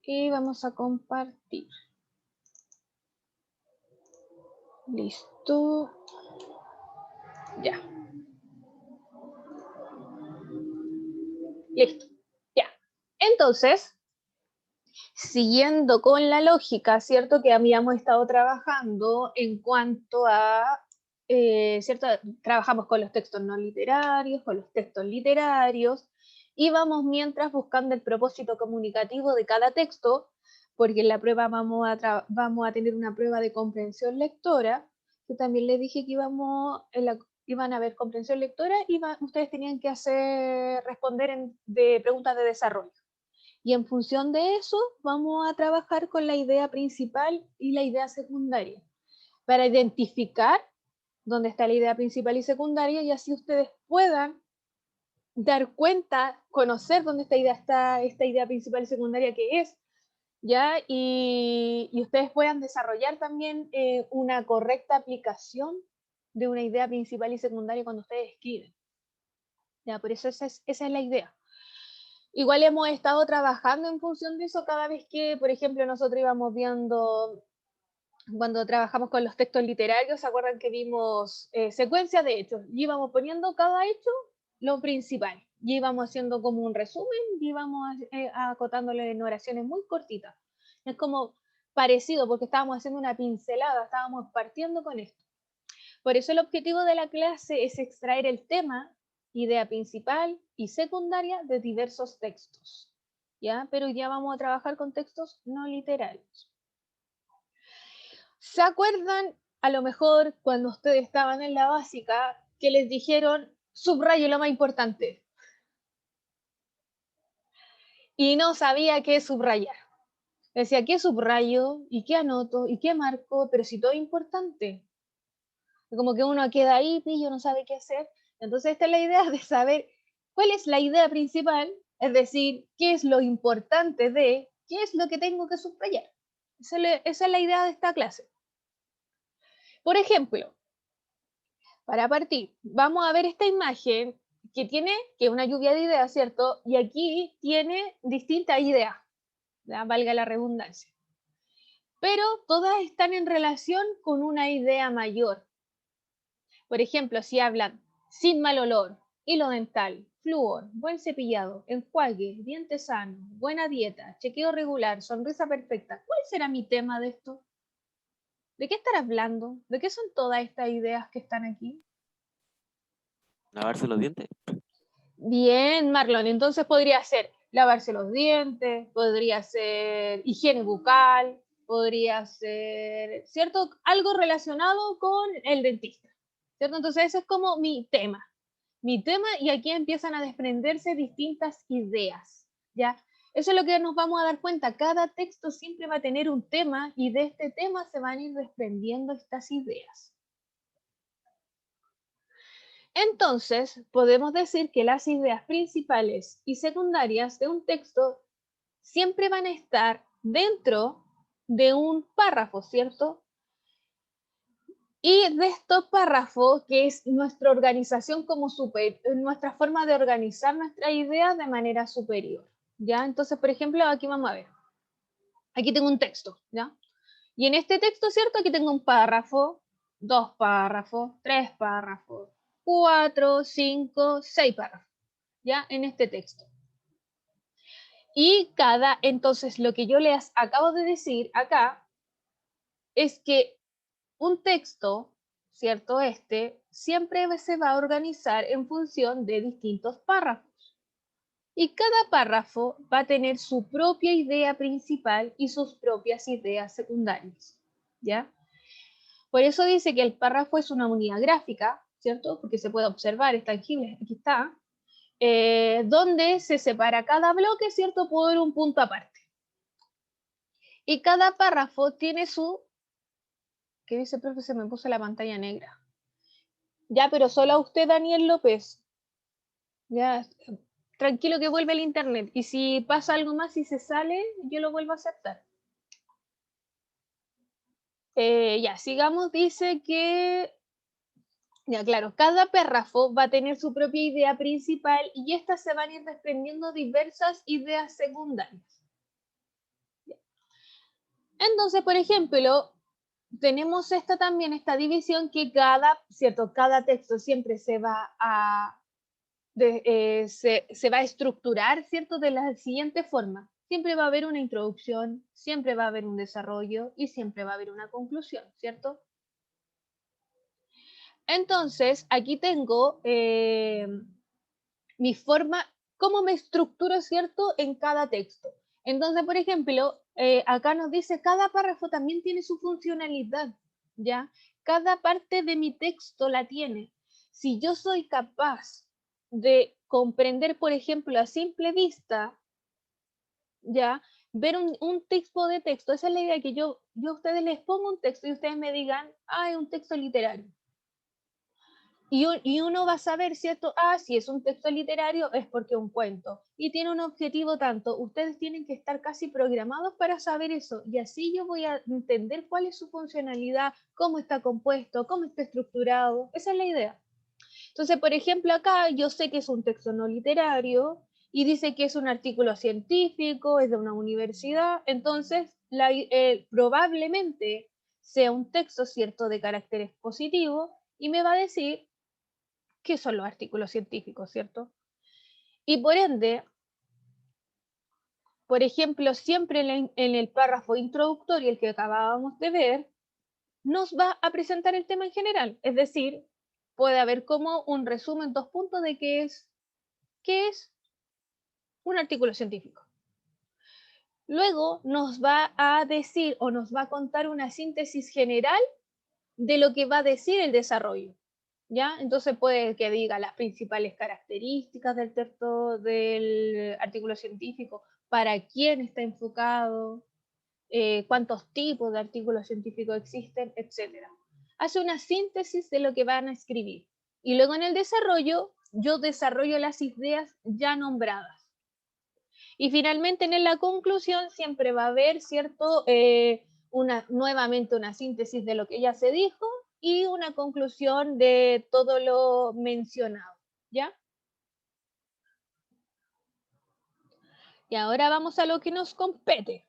y vamos a compartir. Listo. Ya. Listo. Ya. Entonces, siguiendo con la lógica, ¿cierto? Que habíamos estado trabajando en cuanto a, ¿cierto? Trabajamos con los textos no literarios, con los textos literarios, y vamos mientras buscando el propósito comunicativo de cada texto, porque en la prueba vamos a tener una prueba de comprensión lectora, que también les dije que iban a ver comprensión lectora y ustedes tenían que responder de preguntas de desarrollo. Y en función de eso, vamos a trabajar con la idea principal y la idea secundaria, para identificar dónde está la idea principal y secundaria, y así ustedes puedan dar cuenta, conocer dónde está esta idea principal y secundaria que es, ¿ya? Y ustedes puedan desarrollar también una correcta aplicación de una idea principal y secundaria cuando ustedes escriben. ¿Ya? Por eso esa es la idea. Igual hemos estado trabajando en función de eso cada vez que, por ejemplo, nosotros íbamos viendo, cuando trabajamos con los textos literarios, ¿se acuerdan que vimos secuencias de hechos? Y íbamos poniendo cada hecho lo principal. Y íbamos haciendo como un resumen y íbamos acotándole en oraciones muy cortitas. Es como parecido, porque estábamos haciendo una pincelada, estábamos partiendo con esto. Por eso el objetivo de la clase es extraer el tema, idea principal y secundaria de diversos textos, ¿ya? Pero ya vamos a trabajar con textos no literarios. ¿Se acuerdan a lo mejor cuando ustedes estaban en la básica que les dijeron subrayo lo más importante? Y no sabía qué subrayar. Decía, ¿qué subrayo? ¿Y qué anoto? ¿Y qué marco? Pero si todo es importante. Como que uno queda ahí, pillo, no sabe qué hacer. Entonces esta es la idea de saber cuál es la idea principal, es decir, qué es lo importante de, qué es lo que tengo que subrayar. Esa es la idea de esta clase. Por ejemplo, para partir, vamos a ver esta imagen que es una lluvia de ideas, ¿cierto? Y aquí tiene distintas ideas, ¿ya? Valga la redundancia. Pero todas están en relación con una idea mayor. Por ejemplo, si hablan sin mal olor, hilo dental, flúor, buen cepillado, enjuague, dientes sanos, buena dieta, chequeo regular, sonrisa perfecta, ¿cuál será mi tema de esto? ¿De qué estar hablando? ¿De qué son todas estas ideas que están aquí? Lavarse los dientes. Bien, Marlon, entonces podría ser lavarse los dientes, podría ser higiene bucal, podría ser, ¿cierto? Algo relacionado con el dentista, ¿cierto? Entonces ese es como mi tema, y aquí empiezan a desprenderse distintas ideas, ¿ya? Eso es lo que nos vamos a dar cuenta, cada texto siempre va a tener un tema y de este tema se van a ir desprendiendo estas ideas. Entonces, podemos decir que las ideas principales y secundarias de un texto siempre van a estar dentro de un párrafo, ¿cierto? Y de estos párrafos, que es nuestra organización nuestra forma de organizar nuestras ideas de manera superior, ¿ya? Entonces, por ejemplo, aquí vamos a ver. Aquí tengo un texto, ¿ya? Y en este texto, ¿cierto? Aquí tengo un párrafo, 2 párrafos, 3 párrafos, 4, 5, 6 párrafos, ¿ya? En este texto. Y entonces lo que yo les acabo de decir acá es que un texto, ¿cierto? Siempre se va a organizar en función de distintos párrafos. Y cada párrafo va a tener su propia idea principal y sus propias ideas secundarias, ¿ya? Por eso dice que el párrafo es una unidad gráfica, ¿cierto? Porque se puede observar, es tangible, aquí está, donde se separa cada bloque, ¿cierto? Por un punto aparte. Y cada párrafo tiene ¿qué dice, profe? Se me puso la pantalla negra. Ya, pero solo a usted, Daniel López. Ya, tranquilo que vuelve el internet. Y si pasa algo más y se sale, yo lo vuelvo a aceptar. Ya, sigamos. Dice que, ya claro, cada párrafo va a tener su propia idea principal y estas se van a ir desprendiendo diversas ideas secundarias. Entonces, por ejemplo, tenemos también esta división que cada texto siempre se va a, se va a estructurar, ¿cierto? De la siguiente forma. Siempre va a haber una introducción, siempre va a haber un desarrollo y siempre va a haber una conclusión, ¿cierto? Entonces, aquí tengo mi forma, cómo me estructuro, ¿cierto? En cada texto. Entonces, por ejemplo, acá nos dice, cada párrafo también tiene su funcionalidad, ¿ya? Cada parte de mi texto la tiene. Si yo soy capaz de comprender, por ejemplo, a simple vista, ¿ya? Ver un tipo de texto, esa es la idea que yo a ustedes les pongo un texto y ustedes me digan, es un texto literario. Y uno va a saber, ¿cierto? Si es un texto literario es porque es un cuento. Y tiene un objetivo tanto. Ustedes tienen que estar casi programados para saber eso. Y así yo voy a entender cuál es su funcionalidad, cómo está compuesto, cómo está estructurado. Esa es la idea. Entonces, por ejemplo, acá yo sé que es un texto no literario y dice que es un artículo científico, es de una universidad. Entonces, probablemente sea un texto, ¿cierto?, de carácter expositivo y me va a decir qué son los artículos científicos, ¿cierto? Y por ende, por ejemplo, siempre en el párrafo introductorio, el que acabábamos de ver, nos va a presentar el tema en general. Es decir, puede haber como un resumen, 2 puntos de qué es un artículo científico. Luego nos va a decir o nos va a contar una síntesis general de lo que va a decir el desarrollo. ¿Ya? Entonces puede que diga las principales características del texto del artículo científico, para quién está enfocado, cuántos tipos de artículos científicos existen, etc. Hace una síntesis de lo que van a escribir. Y luego en el desarrollo, yo desarrollo las ideas ya nombradas. Y finalmente en la conclusión siempre va a haber, ¿cierto? Nuevamente una síntesis de lo que ya se dijo y una conclusión de todo lo mencionado, ¿ya? Y ahora vamos a lo que nos compete.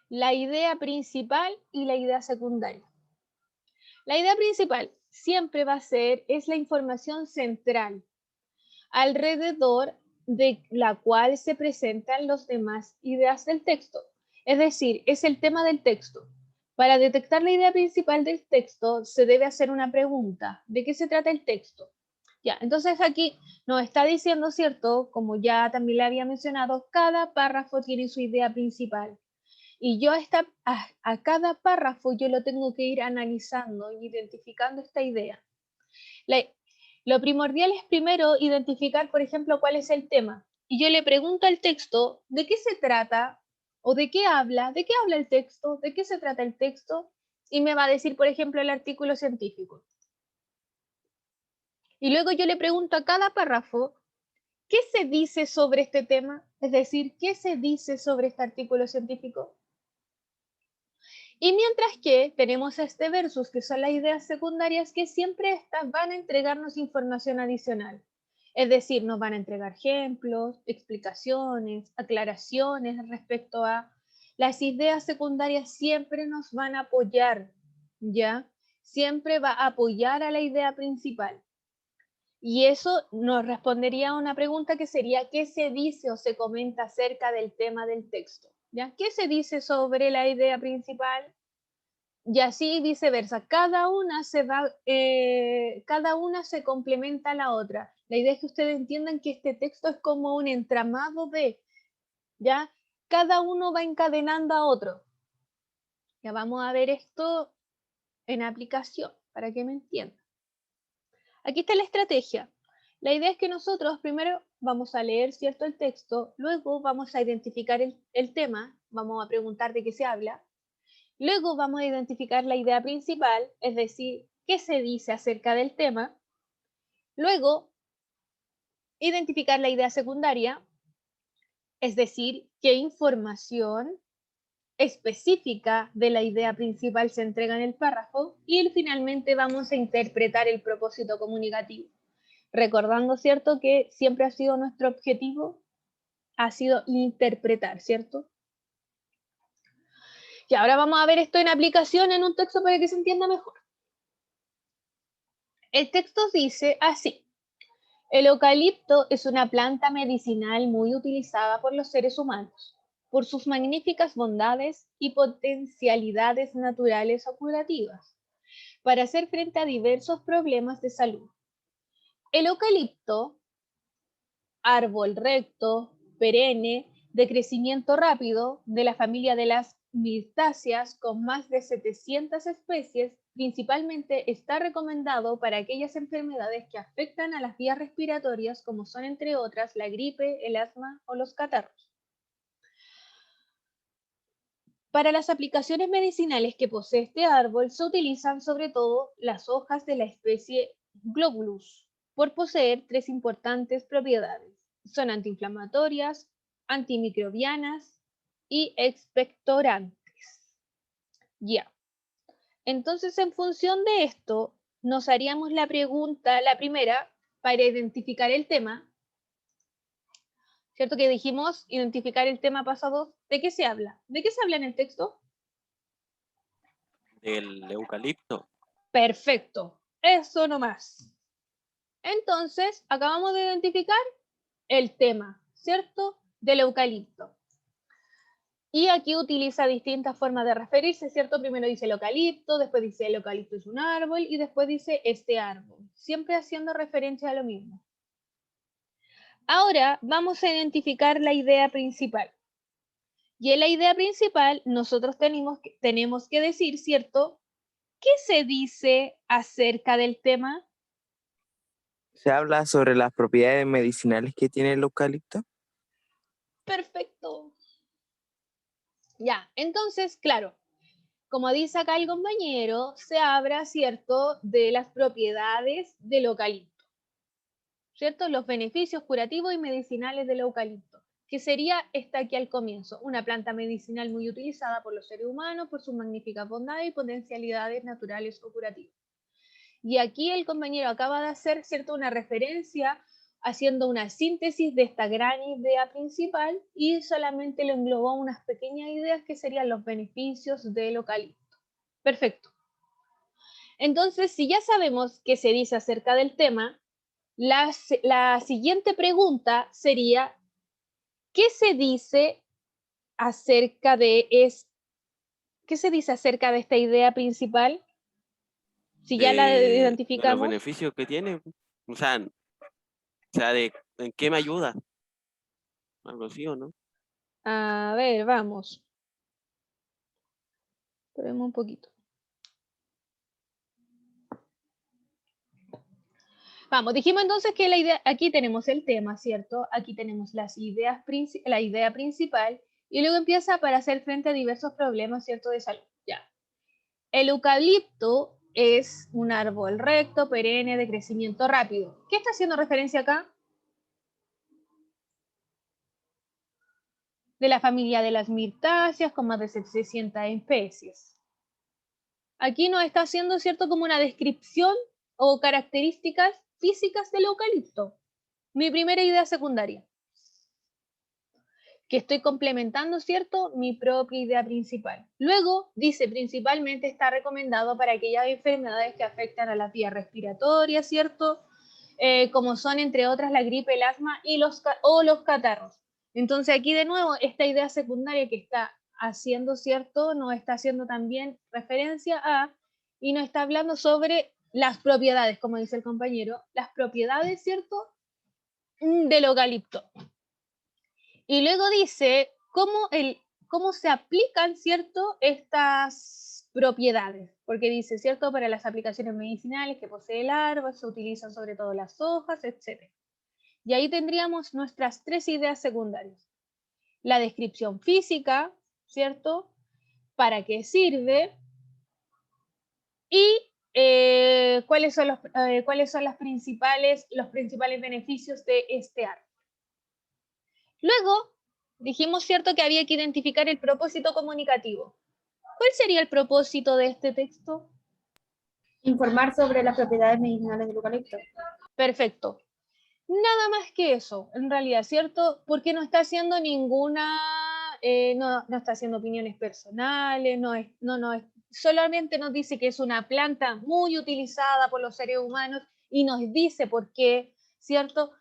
La idea principal y la idea secundaria. La idea principal siempre va a ser, es la información central, alrededor de la cual se presentan las demás ideas del texto. Es decir, es el tema del texto. Para detectar la idea principal del texto se debe hacer una pregunta. ¿De qué se trata el texto? Ya, entonces aquí nos está diciendo, ¿cierto? Como ya también le había mencionado, cada párrafo tiene su idea principal. Y yo a cada párrafo yo lo tengo que ir analizando, identificando esta idea. Lo primordial es primero identificar, por ejemplo, cuál es el tema. Y yo le pregunto al texto, ¿de qué se trata? ¿O de qué habla? ¿De qué habla el texto? ¿De qué se trata el texto? Y me va a decir, por ejemplo, el artículo científico. Y luego yo le pregunto a cada párrafo, ¿qué se dice sobre este tema? Es decir, ¿qué se dice sobre este artículo científico? Y mientras que tenemos este versus, que son las ideas secundarias, que siempre estas van a entregarnos información adicional. Es decir, nos van a entregar ejemplos, explicaciones, aclaraciones respecto a las ideas secundarias, siempre nos van a apoyar, ¿ya? Siempre va a apoyar a la idea principal. Y eso nos respondería a una pregunta que sería, ¿qué se dice o se comenta acerca del tema del texto? ¿Ya? ¿Qué se dice sobre la idea principal? Y así viceversa, cada una se complementa a la otra. La idea es que ustedes entiendan que este texto es como un entramado ¿ya? Cada uno va encadenando a otro. Ya vamos a ver esto en aplicación, para que me entiendan. Aquí está la estrategia. La idea es que nosotros primero vamos a leer, ¿cierto?, el texto, luego vamos a identificar el tema, vamos a preguntar de qué se habla. Luego vamos a identificar la idea principal, es decir, qué se dice acerca del tema. Luego, identificar la idea secundaria, es decir, qué información específica de la idea principal se entrega en el párrafo. Y finalmente vamos a interpretar el propósito comunicativo. Recordando, ¿cierto?, que siempre ha sido nuestro objetivo, ha sido interpretar, ¿cierto? Y ahora vamos a ver esto en aplicación en un texto para que se entienda mejor. El texto dice así: el eucalipto es una planta medicinal muy utilizada por los seres humanos, por sus magníficas bondades y potencialidades naturales o curativas, para hacer frente a diversos problemas de salud. El eucalipto, árbol recto, perenne, de crecimiento rápido, de la familia de las mirtáceas, con más de 700 especies, principalmente está recomendado para aquellas enfermedades que afectan a las vías respiratorias, como son entre otras la gripe, el asma o los catarros. Para las aplicaciones medicinales que posee este árbol se utilizan sobre todo las hojas de la especie Globulus, por poseer tres importantes propiedades. Son antiinflamatorias, antimicrobianas y expectorantes. Ya. Entonces, en función de esto, nos haríamos la pregunta, la primera, para identificar el tema. ¿Cierto que dijimos identificar el tema pasado? ¿De qué se habla? ¿De qué se habla en el texto? Del eucalipto. Perfecto, eso nomás. Entonces, acabamos de identificar el tema, ¿cierto? Del eucalipto. Y aquí utiliza distintas formas de referirse, ¿cierto? Primero dice el eucalipto, después dice el eucalipto es un árbol y después dice este árbol, siempre haciendo referencia a lo mismo. Ahora vamos a identificar la idea principal. Y en la idea principal nosotros tenemos que decir, ¿cierto? ¿Qué se dice acerca del tema? Se habla sobre las propiedades medicinales que tiene el eucalipto. Perfecto. Ya, entonces, claro, como dice acá el compañero, se habla, ¿cierto?, de las propiedades del eucalipto, ¿cierto? Los beneficios curativos y medicinales del eucalipto, que sería esta aquí al comienzo, una planta medicinal muy utilizada por los seres humanos por sus magníficas bondades y potencialidades naturales o curativas. Y aquí el compañero acaba de hacer, ¿cierto?, una referencia haciendo una síntesis de esta gran idea principal y solamente lo englobó unas pequeñas ideas que serían los beneficios del eucalipto. Perfecto. Entonces, si ya sabemos qué se dice acerca del tema, la siguiente pregunta sería, ¿qué se dice acerca de esta idea principal? Si ya la De los identificamos. beneficios que tiene. O sea, ¿en qué me ayuda? Algo así, ¿o no? A ver, vamos. Esperemos un poquito. Vamos, dijimos entonces que la idea, aquí tenemos el tema, ¿cierto? Aquí tenemos la idea principal y luego empieza para hacer frente a diversos problemas, ¿cierto? De salud. Ya. El eucalipto es un árbol recto, perenne, de crecimiento rápido. ¿Qué está haciendo referencia acá? De la familia de las mirtáceas con más de 700 especies. Aquí nos está haciendo, ¿cierto?, como una descripción o características físicas del eucalipto. Mi primera idea secundaria. Que estoy complementando, ¿cierto?, mi propia idea principal. Luego, dice, principalmente está recomendado para aquellas enfermedades que afectan a las vías respiratorias, ¿cierto? Como son, entre otras, la gripe, el asma y los catarros. Entonces, aquí de nuevo, esta idea secundaria que está haciendo, ¿cierto?, nos está haciendo también referencia a, y nos está hablando sobre las propiedades, como dice el compañero, las propiedades, ¿cierto?, del eucalipto. Y luego dice cómo se aplican, ¿cierto?, estas propiedades. Porque dice, ¿cierto?, para las aplicaciones medicinales que posee el árbol se utilizan sobre todo las hojas, etc. Y ahí tendríamos nuestras tres ideas secundarias. La descripción física, ¿cierto?, para qué sirve y cuáles son los principales beneficios de este árbol. Luego, dijimos, ¿cierto?, que había que identificar el propósito comunicativo. ¿Cuál sería el propósito de este texto? Informar sobre las propiedades medicinales del eucalipto. no está haciendo opiniones personales, solamente nos dice que es una planta muy utilizada por los seres humanos y nos dice por qué, ¿cierto?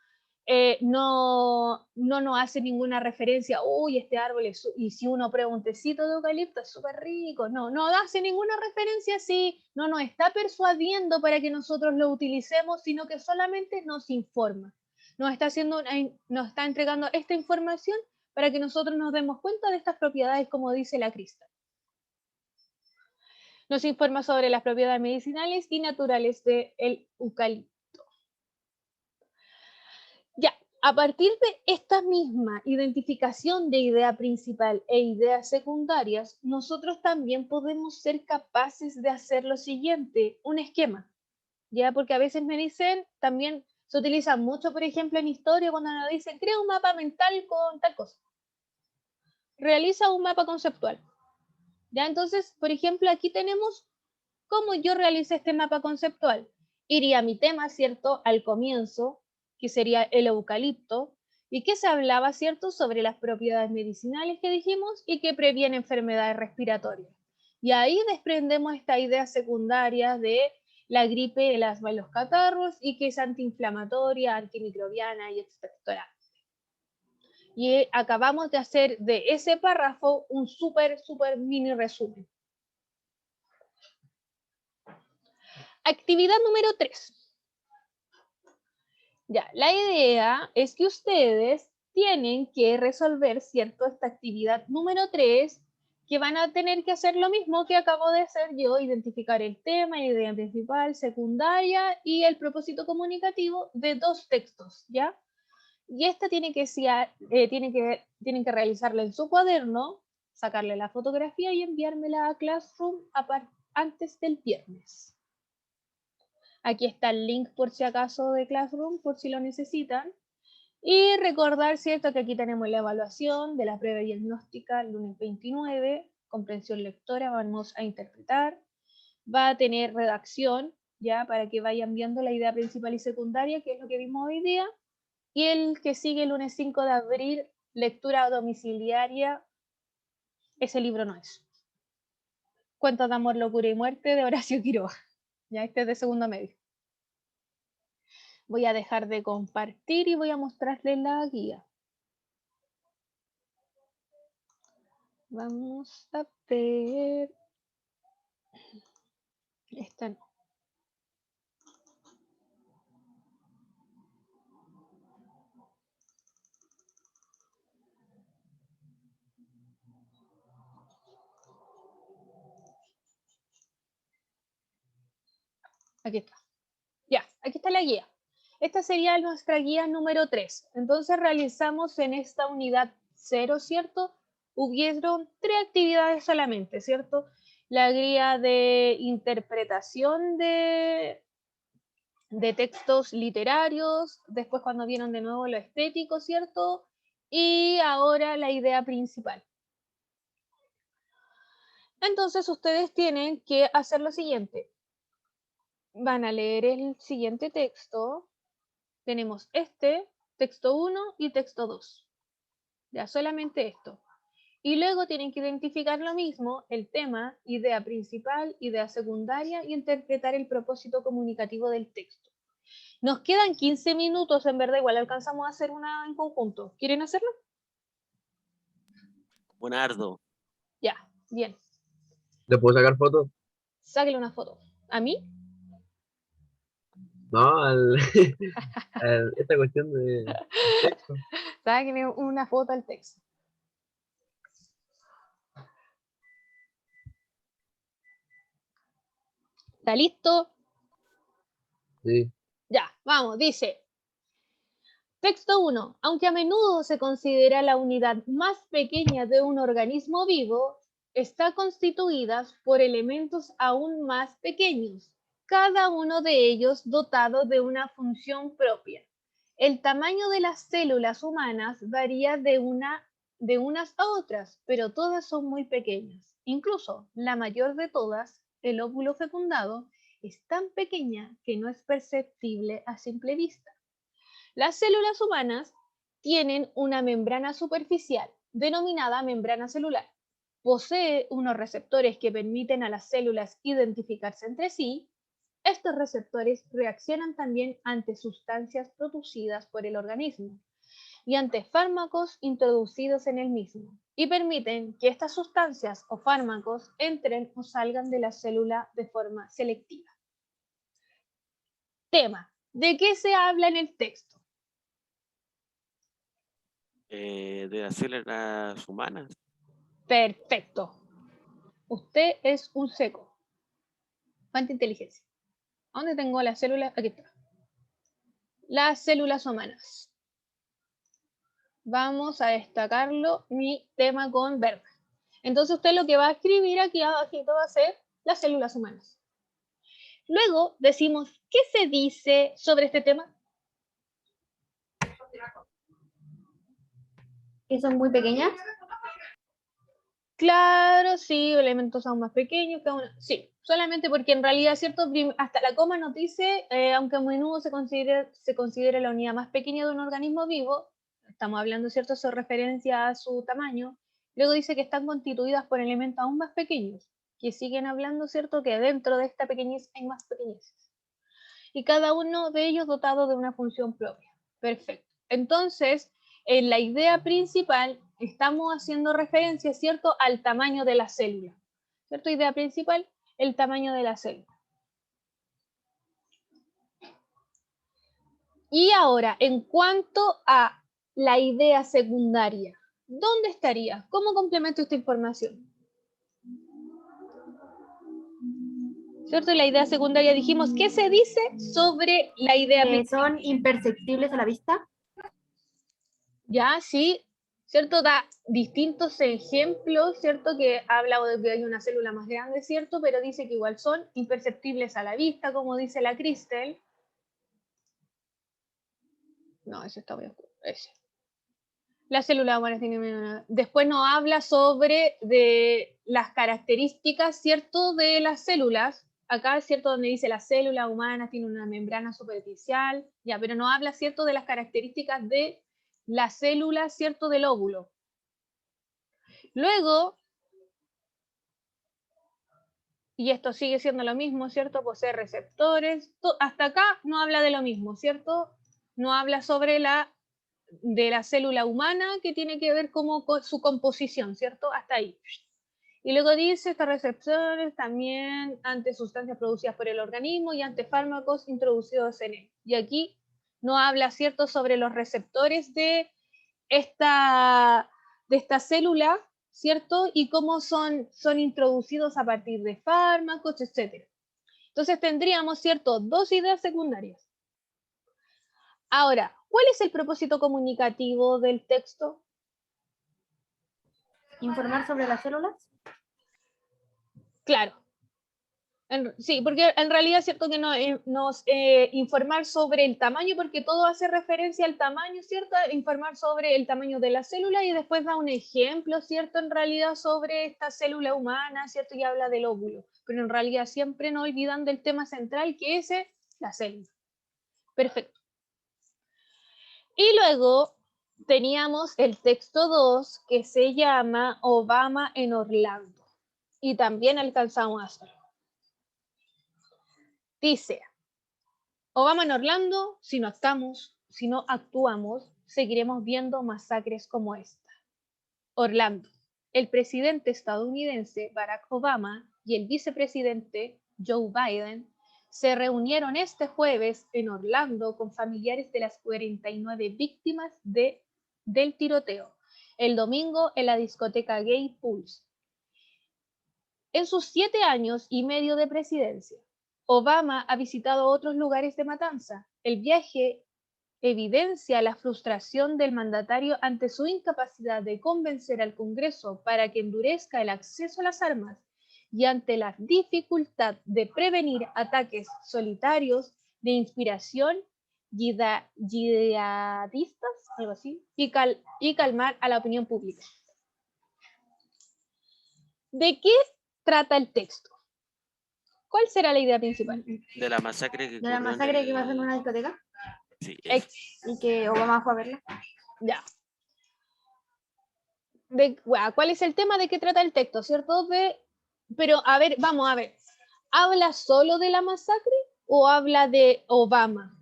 No nos hace ninguna referencia, uy, este árbol es, y si uno prueba un tecito de eucalipto es súper rico, no hace ninguna referencia así, no nos está persuadiendo para que nosotros lo utilicemos, sino que solamente nos informa, nos está entregando esta información para que nosotros nos demos cuenta de estas propiedades, como dice la Crista. Nos informa sobre las propiedades medicinales y naturales del eucalipto. Ya, a partir de esta misma identificación de idea principal e ideas secundarias, nosotros también podemos ser capaces de hacer lo siguiente, un esquema. Ya, porque a veces me dicen, también se utiliza mucho, por ejemplo, en historia, cuando nos dicen, crea un mapa mental con tal cosa. Realiza un mapa conceptual. Ya, entonces, por ejemplo, aquí tenemos cómo yo realicé este mapa conceptual. Iría a mi tema, ¿cierto? Al comienzo, que sería el eucalipto, y que se hablaba, ¿cierto?, sobre las propiedades medicinales que dijimos y que previene enfermedades respiratorias. Y ahí desprendemos esta idea secundaria de la gripe, el asma y los catarros, y que es antiinflamatoria, antimicrobiana y expectorante. Y acabamos de hacer de ese párrafo un súper mini resumen. Actividad número 3. Ya, la idea es que ustedes tienen que resolver, ¿cierto?, esta actividad número 3, que van a tener que hacer lo mismo que acabo de hacer yo, identificar el tema, la idea principal, secundaria y el propósito comunicativo de 2 textos, ¿ya? Y esta tienen que realizarla en su cuaderno, sacarle la fotografía y enviármela a Classroom antes del viernes. Aquí está el link por si acaso de Classroom, por si lo necesitan. Y recordar, ¿cierto?, que aquí tenemos la evaluación de la prueba diagnóstica el lunes 29, comprensión lectora, vamos a interpretar. Va a tener redacción, ya, para que vayan viendo la idea principal y secundaria, que es lo que vimos hoy día. Y el que sigue el lunes 5 de abril, lectura domiciliaria, ese libro no es. Cuentos de amor, locura y muerte de Horacio Quiroga. Ya, este es de segundo medio. Voy a dejar de compartir y voy a mostrarles la guía. Vamos a ver. Esta no. Aquí está. Ya, aquí está la guía. Esta sería nuestra guía número 3. Entonces realizamos en esta unidad 0, ¿cierto? Hubieron 3 actividades solamente, ¿cierto? La guía de interpretación de textos literarios, después cuando vieron de nuevo lo estético, ¿cierto? Y ahora la idea principal. Entonces ustedes tienen que hacer lo siguiente. Van a leer el siguiente texto. Tenemos este, texto 1 y texto 2. Ya, solamente esto. Y luego tienen que identificar lo mismo, el tema, idea principal, idea secundaria y interpretar el propósito comunicativo del texto. Nos quedan 15 minutos, en verdad, igual alcanzamos a hacer una en conjunto. ¿Quieren hacerlo? Buenardo. Ya, bien. ¿Le puedo sacar fotos? Sáquele una foto. ¿A mí? No, esta cuestión de texto. Sáquele una foto al texto. ¿Está listo? Sí. Ya, vamos, dice. Texto 1. Aunque a menudo se considera la unidad más pequeña de un organismo vivo, está constituida por elementos aún más pequeños, cada uno de ellos dotado de una función propia. El tamaño de las células humanas varía de unas a otras, pero todas son muy pequeñas. Incluso la mayor de todas, el óvulo fecundado, es tan pequeña que no es perceptible a simple vista. Las células humanas tienen una membrana superficial, denominada membrana celular. Posee unos receptores que permiten a las células identificarse entre sí. Estos receptores reaccionan también ante sustancias producidas por el organismo y ante fármacos introducidos en el mismo, y permiten que estas sustancias o fármacos entren o salgan de la célula de forma selectiva. Tema: ¿de qué se habla en el texto? De las células humanas. Perfecto. Usted es un seco. ¿Cuánta inteligencia? ¿Dónde tengo las células? Aquí está. Las células humanas. Vamos a destacarlo, mi tema con verde. Entonces usted lo que va a escribir aquí abajito va a ser las células humanas. Luego decimos, ¿qué se dice sobre este tema? Que son muy pequeñas. Claro, sí, elementos aún más pequeños, sí, solamente porque en realidad, ¿cierto? Hasta la coma nos dice, aunque a menudo se considera la unidad más pequeña de un organismo vivo, estamos hablando, ¿cierto? Eso referencia a su tamaño. Luego dice que están constituidas por elementos aún más pequeños, que siguen hablando, ¿cierto? Que dentro de esta pequeñez hay más pequeñeces. Y cada uno de ellos dotado de una función propia. Perfecto. Entonces, en la idea principal estamos haciendo referencia, ¿cierto?, al tamaño de la célula. ¿Cierto? Idea principal, el tamaño de la célula. Y ahora, en cuanto a la idea secundaria, ¿dónde estaría? ¿Cómo complemento esta información? ¿Cierto? En la idea secundaria dijimos, ¿qué se dice sobre la idea Que principal? son imperceptibles a la vista. Ya, sí, ¿cierto? Da distintos ejemplos, ¿cierto? Que habla de que hay una célula más grande, ¿cierto? Pero dice que igual son imperceptibles a la vista, como dice la Cristel. No, ese está muy oscuro. Ese. La célula humana tiene... Después nos habla sobre de las características, ¿cierto? De las células. Acá es cierto donde dice la célula humana tiene una membrana superficial, ya, pero no habla, ¿cierto? De las características de la célula, ¿cierto? Del óvulo. Luego, y esto sigue siendo lo mismo, ¿cierto? Posee receptores. Hasta acá no habla de lo mismo, ¿cierto? No habla sobre de la célula humana que tiene que ver como con su composición, ¿cierto? Hasta ahí. Y luego dice, estas receptores también ante sustancias producidas por el organismo y ante fármacos introducidos en él. Y aquí no habla, ¿cierto?, sobre los receptores de esta célula, ¿cierto? Y cómo son introducidos a partir de fármacos, etc. Entonces tendríamos, ¿cierto?, dos ideas secundarias. Ahora, ¿cuál es el propósito comunicativo del texto? Informar sobre las células. Claro. Sí, porque en realidad es cierto que nos informar sobre el tamaño, porque todo hace referencia al tamaño, ¿cierto? Informar sobre el tamaño de la célula y después da un ejemplo, ¿cierto? En realidad sobre esta célula humana, ¿cierto? Y habla del óvulo, pero en realidad siempre no olvidan del tema central que es la célula. Perfecto. Y luego teníamos el texto 2 que se llama Obama en Orlando y también alcanzamos a hacerlo. Dice, Obama en Orlando, si no actuamos, seguiremos viendo masacres como esta. Orlando, el presidente estadounidense Barack Obama y el vicepresidente Joe Biden se reunieron este jueves en Orlando con familiares de las 49 víctimas del tiroteo, el domingo en la discoteca gay Pulse. En sus 7 años y medio de presidencia, Obama ha visitado otros lugares de matanza. El viaje evidencia la frustración del mandatario ante su incapacidad de convencer al Congreso para que endurezca el acceso a las armas y ante la dificultad de prevenir ataques solitarios de inspiración yihadistas, algo así, y calmar a la opinión pública. ¿De qué trata el texto? ¿Cuál será la idea principal? De la masacre que De la masacre que pasó en una discoteca. Sí, Y que Obama fue a verla. Ya. ¿Cuál es el tema de qué trata el texto, cierto? Pero, a ver, vamos a ver. ¿Habla solo de la masacre o habla de Obama?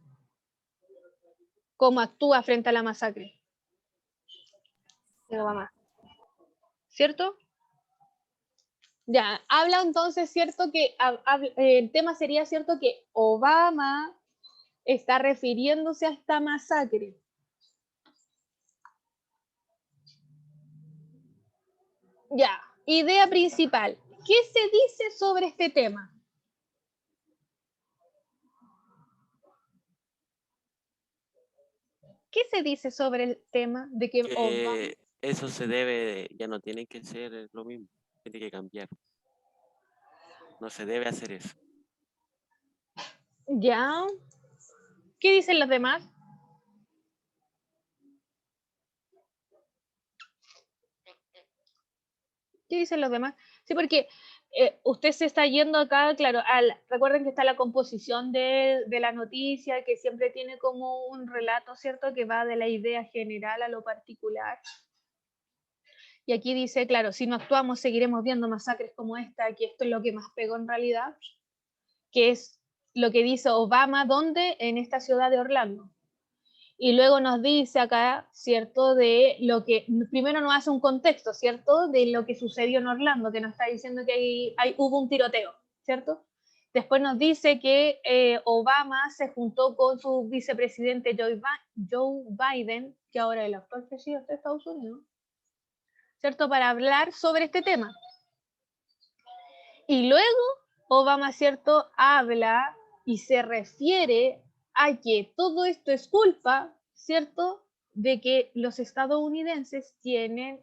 ¿Cómo actúa frente a la masacre? De Obama. ¿Cierto? Ya, habla entonces, ¿cierto? Que el tema sería, ¿cierto? Que Obama está refiriéndose a esta masacre. Ya, idea principal. ¿Qué se dice sobre este tema? ¿Qué se dice sobre el tema de que Obama... Que eso se debe, ya no tiene que ser lo mismo, tiene que cambiar. No se debe hacer eso. Ya, ¿qué dicen los demás? ¿Qué dicen los demás? Sí, porque usted se está yendo acá, claro, recuerden que está la composición de la noticia, que siempre tiene como un relato, ¿cierto? Que va de la idea general a lo particular. Y aquí dice, claro, si no actuamos seguiremos viendo masacres como esta, que esto es lo que más pegó en realidad, que es lo que dice Obama, ¿dónde? En esta ciudad de Orlando. Y luego nos dice acá, ¿cierto? De lo que, primero nos hace un contexto, ¿cierto? De lo que sucedió en Orlando, que nos está diciendo que hubo un tiroteo, ¿cierto? Después nos dice que Obama se juntó con su vicepresidente Joe Biden, que ahora es el actual presidente de Estados Unidos, ¿cierto? Para hablar sobre este tema. Y luego Obama, ¿cierto? Habla y se refiere a que todo esto es culpa, ¿cierto? De que los estadounidenses tienen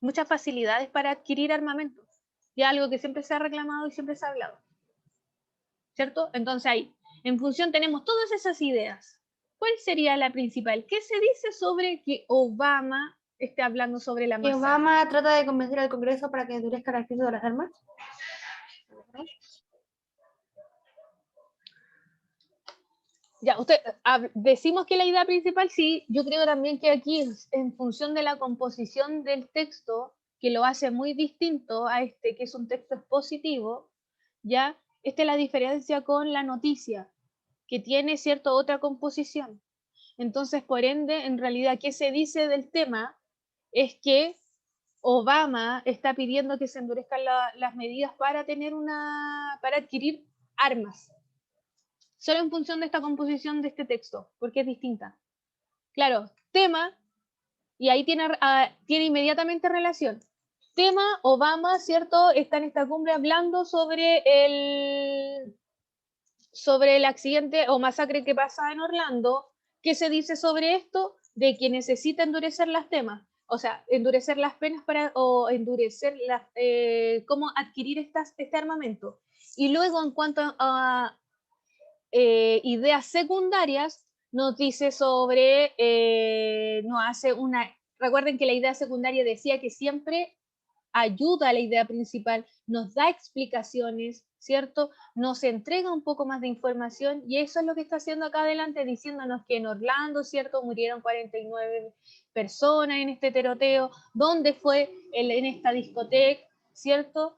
muchas facilidades para adquirir armamento. Y algo que siempre se ha reclamado y siempre se ha hablado. ¿Cierto? Entonces ahí, en función tenemos todas esas ideas. ¿Cuál sería la principal? ¿Qué se dice sobre que Obama esté hablando sobre la Que masacre? Obama trata de convencer al Congreso para que endurezca el acceso de las armas. Ya, decimos que la idea principal, sí, yo creo también que aquí, en función de la composición del texto, que lo hace muy distinto a este, que es un texto expositivo, ya, esta es la diferencia con la noticia, que tiene cierta otra composición. Entonces, por ende, en realidad, ¿qué se dice del tema? Es que Obama está pidiendo que se endurezcan las medidas para para adquirir armas, solo en función de esta composición de este texto, porque es distinta. Claro, tema, y ahí tiene inmediatamente relación. Tema, Obama, ¿cierto? Está en esta cumbre hablando sobre el accidente o masacre que pasa en Orlando. ¿Qué se dice sobre esto? De que necesita endurecer las temas, o sea, endurecer las penas o endurecer cómo adquirir este armamento. Y luego, en cuanto a ideas secundarias, nos dice sobre, recuerden que la idea secundaria decía que siempre ayuda a la idea principal, nos da explicaciones, ¿cierto? Nos entrega un poco más de información y eso es lo que está haciendo acá adelante, diciéndonos que en Orlando, ¿cierto? Murieron 49 personas en este tiroteo, ¿dónde fue en esta discoteca, ¿cierto?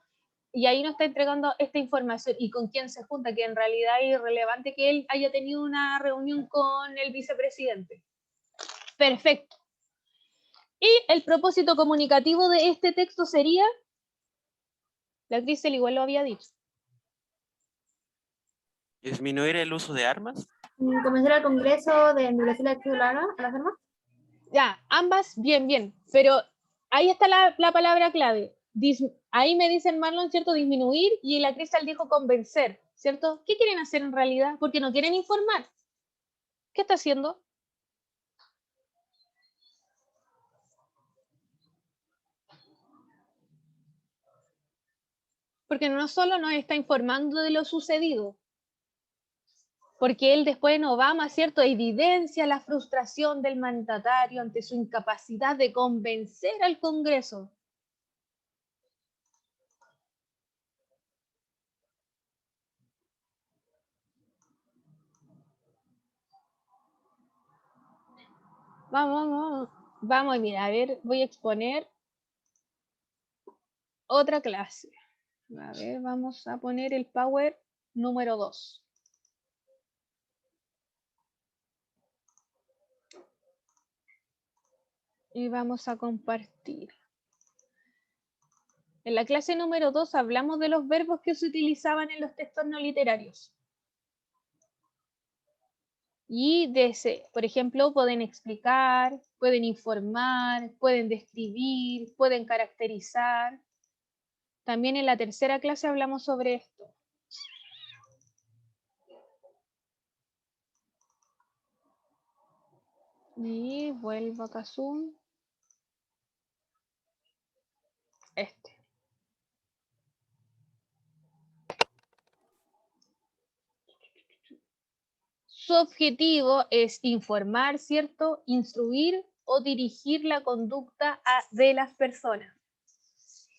Y ahí nos está entregando esta información y con quién se junta, que en realidad es irrelevante que él haya tenido una reunión con el vicepresidente. Perfecto. Y el propósito comunicativo de este texto sería, la Cristel igual lo había dicho. Disminuir el uso de armas. Convencer al Congreso de endurecer el acceso a las armas. Ya, ambas, bien, bien. Pero ahí está la palabra clave. Ahí me dicen Marlon, ¿cierto? Disminuir y la Cristal dijo convencer, ¿cierto? ¿Qué quieren hacer en realidad? Porque no quieren informar. ¿Qué está haciendo? Porque no solo nos está informando de lo sucedido, porque él después en Obama, ¿cierto?, evidencia la frustración del mandatario ante su incapacidad de convencer al Congreso. Vamos, vamos, vamos. Vamos, mira, a ver, voy a exponer otra clase. A ver, vamos a poner el Power número 2. Y vamos a compartir. En la clase número 2 hablamos de los verbos que se utilizaban en los textos no literarios. Y de ese, por ejemplo, pueden explicar, pueden informar, pueden describir, pueden caracterizar. También en la tercera clase hablamos sobre esto. Y vuelvo acá a Zoom. Su objetivo es informar, ¿cierto? Instruir o dirigir la conducta de las personas.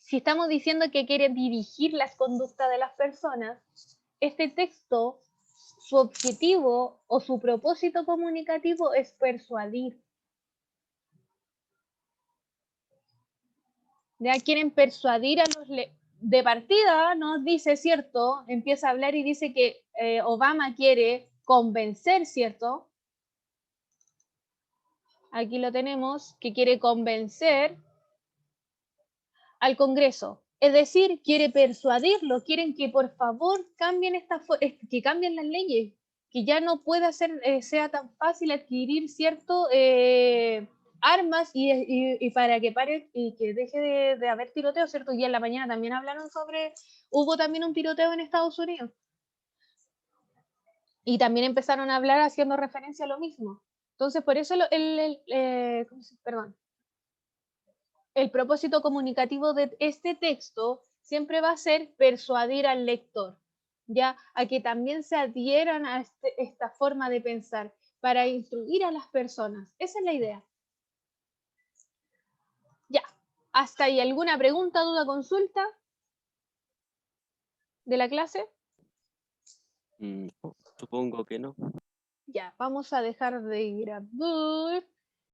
Si estamos diciendo que quiere dirigir las conductas de las personas, este texto, su objetivo o su propósito comunicativo es persuadir. Ya quieren persuadir a los de partida, nos dice, ¿cierto? Empieza a hablar y dice que Obama quiere convencer, ¿cierto? Aquí lo tenemos, que quiere convencer al Congreso. Es decir, quiere persuadirlo, quieren que por favor cambien que cambien las leyes, que ya no pueda sea tan fácil adquirir cierto armas y para que pare y que deje de haber tiroteo, ¿cierto? Y en la mañana también hablaron hubo también un tiroteo en Estados Unidos. Y también empezaron a hablar haciendo referencia a lo mismo. Entonces, por eso el propósito comunicativo de este texto siempre va a ser persuadir al lector, ya a que también se adhieran a esta forma de pensar para instruir a las personas. Esa es la idea. Ya, ¿hasta ahí alguna pregunta, duda, consulta de la clase? Supongo que no. Ya, vamos a dejar de grabar.